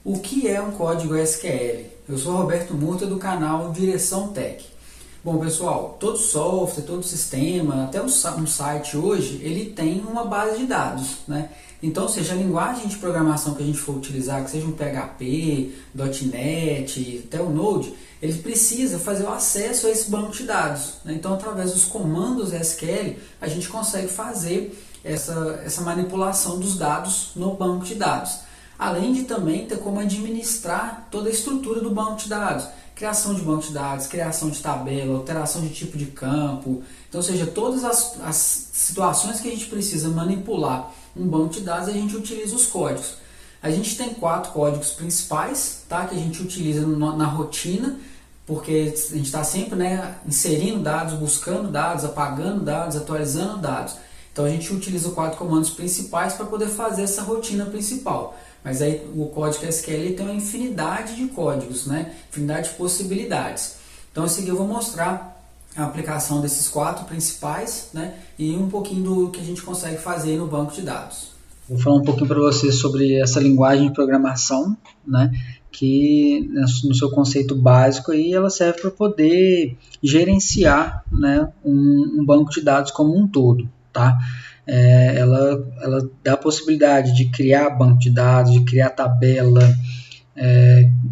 O que é um código SQL? Eu sou Roberto Murta do canal Direção Tech. Bom pessoal, todo software, todo sistema, até um site hoje, ele tem uma base de dados, né? Então, seja a linguagem de programação que a gente for utilizar, que seja um PHP, .NET, até o Node, ele precisa fazer o acesso a esse banco de dados, né? Então, através dos comandos SQL, a gente consegue fazer essa manipulação dos dados no banco de dados. Além de também ter como administrar toda a estrutura do banco de dados. Criação de banco de dados, criação de tabela, alteração de tipo de campo. Então, ou seja, todas as situações que a gente precisa manipular um banco de dados, a gente utiliza os códigos. A gente tem 4 códigos principais, tá, que a gente utiliza na rotina, porque a gente está sempre, né, inserindo dados, buscando dados, apagando dados, atualizando dados. Então a gente utiliza 4 comandos principais para poder fazer essa rotina principal. Mas aí o código SQL tem uma infinidade de códigos, né? Infinidade de possibilidades. Então esse aqui eu vou mostrar a aplicação desses 4 principais, né? E um pouquinho do que a gente consegue fazer no banco de dados. Vou falar um pouquinho para você sobre essa linguagem de programação, né? Que no seu conceito básico aí ela serve para poder gerenciar, né, um banco de dados como um todo, tá? Ela dá a possibilidade de criar banco de dados, de criar tabela,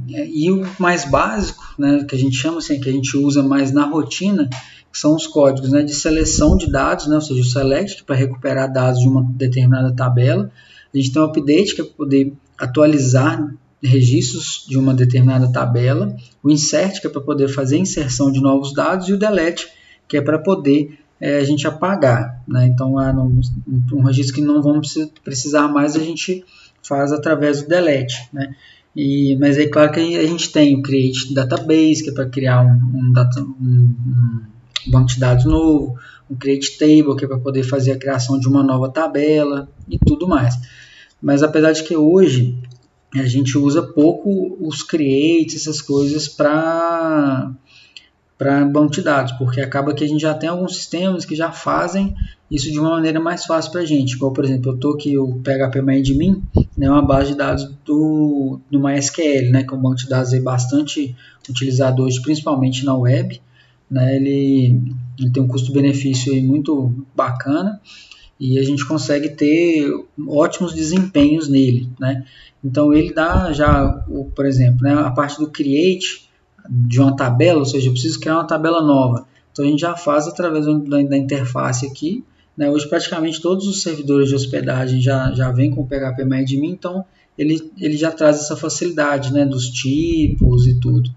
e o mais básico, né, que a gente chama assim, que a gente usa mais na rotina, que são os códigos, né, de seleção de dados, né, ou seja, o select, que é para recuperar dados de uma determinada tabela. A gente tem o update, que é para poder atualizar registros de uma determinada tabela, o insert, que é para poder fazer a inserção de novos dados, e o delete, que é para poder a gente apagar, né? Então, um registro que não vamos precisar mais, a gente faz através do delete, né? Mas é claro que a gente tem o create database, que é para criar um banco de dados novo, o create table, que é para poder fazer a criação de uma nova tabela e tudo mais. Mas apesar de que hoje a gente usa pouco os creates, essas coisas para banco de dados, porque acaba que a gente já tem alguns sistemas que já fazem isso de uma maneira mais fácil para a gente. Igual, por exemplo, eu estou aqui o PHP-MyAdmin, né, uma base de dados do MySQL, né, que é um banco de dados aí bastante utilizado hoje, principalmente na web, né, ele tem um custo-benefício aí muito bacana e a gente consegue ter ótimos desempenhos nele, né. Então ele dá já, por exemplo, né, a parte do create de uma tabela, ou seja, eu preciso criar uma tabela nova. Então a gente já faz através da interface aqui, né? Hoje praticamente todos os servidores de hospedagem já vêm com o PHP-MyAdmin, então ele já traz essa facilidade, né, dos tipos e tudo.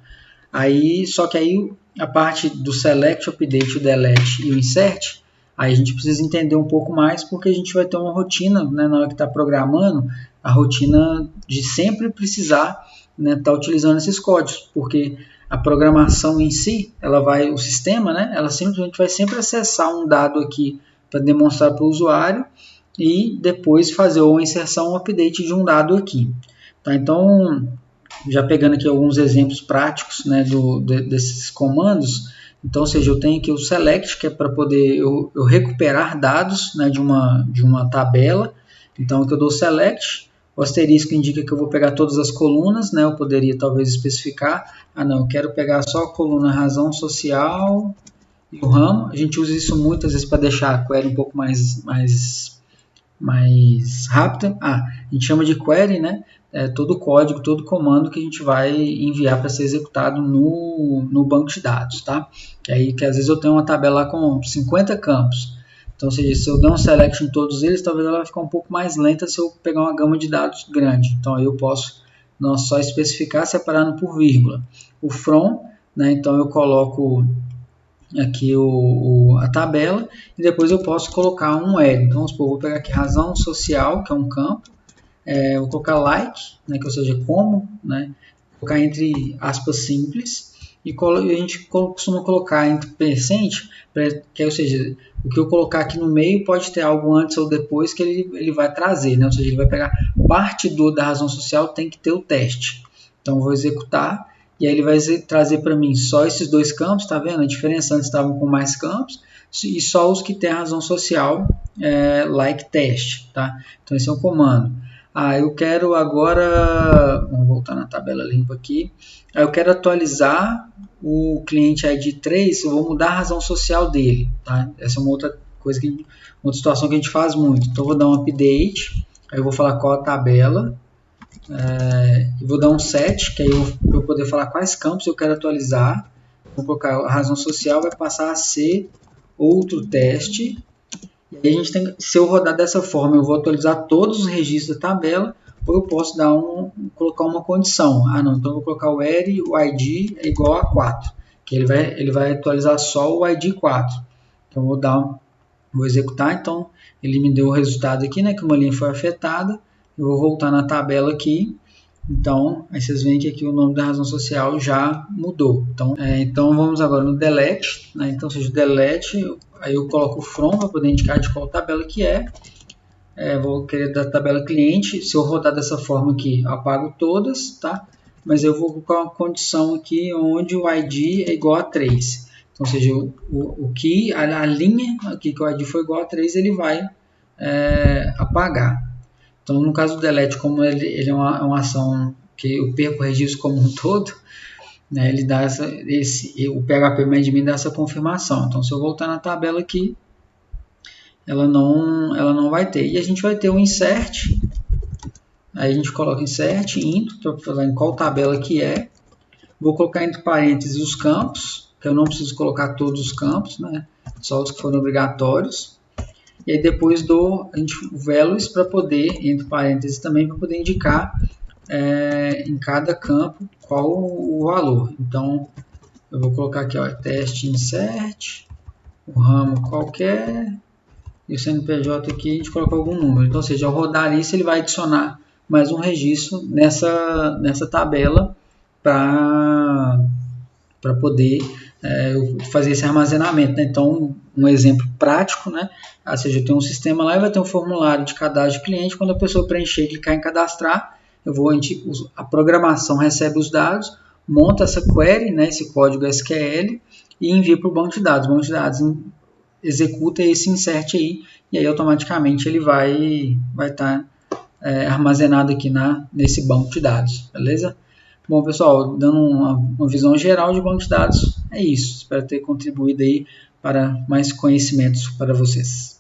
Só que aí a parte do select, update, o delete e o insert, aí a gente precisa entender um pouco mais, porque a gente vai ter uma rotina, né, na hora que está programando, a rotina de sempre precisar, né, tá utilizando esses códigos, porque a programação em si, o sistema, né, ela simplesmente vai sempre acessar um dado aqui para demonstrar para o usuário e depois fazer uma inserção, um update de um dado aqui. Tá? Então, já pegando aqui alguns exemplos práticos, né, desses comandos, então, ou seja, eu tenho aqui o select, que é para poder eu recuperar dados, né, de uma tabela. Então, aqui eu dou select. O asterisco indica que eu vou pegar todas as colunas, né? Eu poderia talvez especificar. Não, eu quero pegar só a coluna razão social e o ramo. A gente usa isso muitas vezes para deixar a query um pouco mais rápida. A gente chama de query, né? Todo código, todo comando que a gente vai enviar para ser executado no banco de dados, tá? Que às vezes eu tenho uma tabela lá com 50 campos. Então, ou seja, se eu der um select em todos eles, talvez ela vai ficar um pouco mais lenta se eu pegar uma gama de dados grande. Então, aí eu posso só especificar separando por vírgula. O from, né, então eu coloco aqui a tabela e depois eu posso colocar um L. Então, vamos supor, vou pegar aqui razão social, que é um campo, vou colocar like, né, que ou seja, como, né, vou colocar entre aspas simples, e a gente costuma colocar entre percent, ou seja, o que eu colocar aqui no meio pode ter algo antes ou depois que ele vai trazer, né? Ou seja, ele vai pegar parte da razão social, tem que ter o teste. Então, eu vou executar e aí ele vai trazer para mim só esses 2 campos, tá vendo? A diferença antes estavam com mais campos e só os que têm a razão social, like teste, tá? Então, esse é um comando. Eu quero agora, vamos voltar tabela limpa aqui. Aí eu quero atualizar o cliente ID 3, eu vou mudar a razão social dele, tá? Essa é uma outra coisa, outra situação que a gente faz muito. Então eu vou dar um update, aí eu vou falar qual a tabela, e vou dar um set, que aí eu vou poder falar quais campos eu quero atualizar. Vou colocar a razão social, vai passar a ser outro teste. E aí a gente tem, se eu rodar dessa forma, eu vou atualizar todos os registros da tabela, ou eu posso colocar uma condição. Ah, não, então eu vou colocar o ERI, o ID é igual a 4, que ele vai atualizar só o ID 4. Então eu vou executar, então ele me deu o resultado aqui, né, que uma linha foi afetada. Eu vou voltar na tabela aqui. Então, aí vocês veem que aqui o nome da razão social já mudou. Então vamos agora no delete, né? Então, seja delete, aí eu coloco o from para poder indicar de qual tabela que é. Vou querer da tabela cliente. Se eu rodar dessa forma aqui, eu apago todas, tá? Mas eu vou colocar uma condição aqui onde o ID é igual a 3. Então, ou seja, o key, a linha aqui que o ID foi igual a 3, ele vai apagar. Então, no caso do delete, como ele é uma ação que eu perco o registro como um todo, né, ele dá o PHP MadMin dá essa confirmação. Então, se eu voltar na tabela aqui, ela não vai ter. E a gente vai ter o insert. Aí a gente coloca insert, into, para falar em qual tabela que é. Vou colocar entre parênteses os campos, que eu não preciso colocar todos os campos, né, só os que foram obrigatórios. E aí depois dou values para poder, entre parênteses também, para poder indicar em cada campo qual o valor. Então, eu vou colocar aqui, ó, teste insert, o ramo qualquer, e o CNPJ aqui a gente coloca algum número. Então, ou seja, ao rodar isso, ele vai adicionar mais um registro nessa tabela para poder fazer esse armazenamento, né? Então, um exemplo prático, né? Ou seja, eu tenho um sistema lá e vai ter um formulário de cadastro de cliente. Quando a pessoa preencher e clicar em cadastrar, a programação recebe os dados, monta essa query, né? Esse código SQL, e envia para o banco de dados. O banco de dados executa esse insert aí, e aí automaticamente ele vai estar armazenado aqui nesse banco de dados, beleza? Bom, pessoal, dando uma visão geral de banco de dados, é isso. Espero ter contribuído aí para mais conhecimentos para vocês.